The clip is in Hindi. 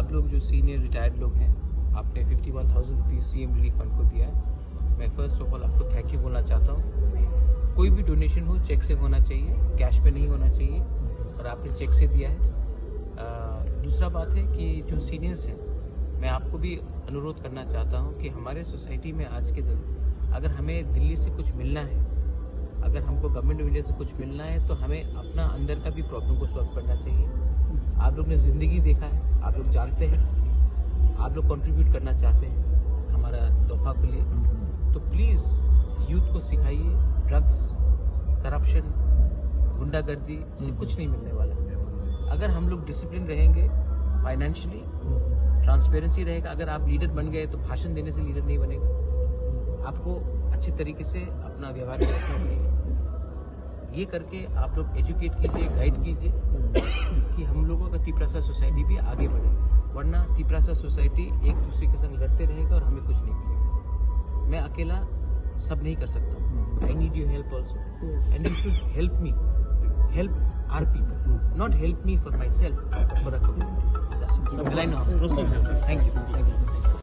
आप लोग जो सीनियर रिटायर्ड लोग हैं, आपने 51,000 रुपीज़ सीएम रिलीफ फंड को दिया है। मैं फर्स्ट ऑफ ऑल आपको थैंक यू बोलना चाहता हूँ। कोई भी डोनेशन हो चेक से होना चाहिए, कैश पे नहीं होना चाहिए, और आपने चेक से दिया है। दूसरा बात है कि जो सीनियर्स हैं, मैं आपको भी अनुरोध करना चाहता हूँ कि हमारे सोसाइटी में आज के दिन अगर हमें दिल्ली से कुछ मिलना है, अगर हमको गवर्नमेंट ऑफ इंडिया से कुछ मिलना है, तो हमें अपना अंदर का भी प्रॉब्लम को सॉल्व करना चाहिए। आप लोग ने ज़िंदगी देखा है, आप लोग जानते हैं, आप लोग कंट्रीब्यूट करना चाहते हैं हमारा तोहफा के लिए, तो प्लीज़ यूथ को सिखाइए ड्रग्स, करप्शन, गुंडागर्दी से कुछ नहीं मिलने वाला। अगर हम लोग डिसिप्लिन रहेंगे, फाइनेंशियली ट्रांसपेरेंसी रहेगा, अगर आप लीडर बन गए तो भाषण देने से लीडर नहीं बनेगा। आपको अच्छे तरीके से अपना व्यवहार रखना चाहिए। ये करके आप लोग एजुकेट कीजिए, गाइड कीजिए कि हम लोगों का तिपरासा सोसाइटी भी आगे बढ़े, वरना तिपरासा सोसाइटी एक दूसरे के संग लड़ते रहेगा और हमें कुछ नहीं मिलेगा। मैं अकेला सब नहीं कर सकता। I need your help also, and you should help me, help our people, not help me for myself, but for a community. That's it. Thank you.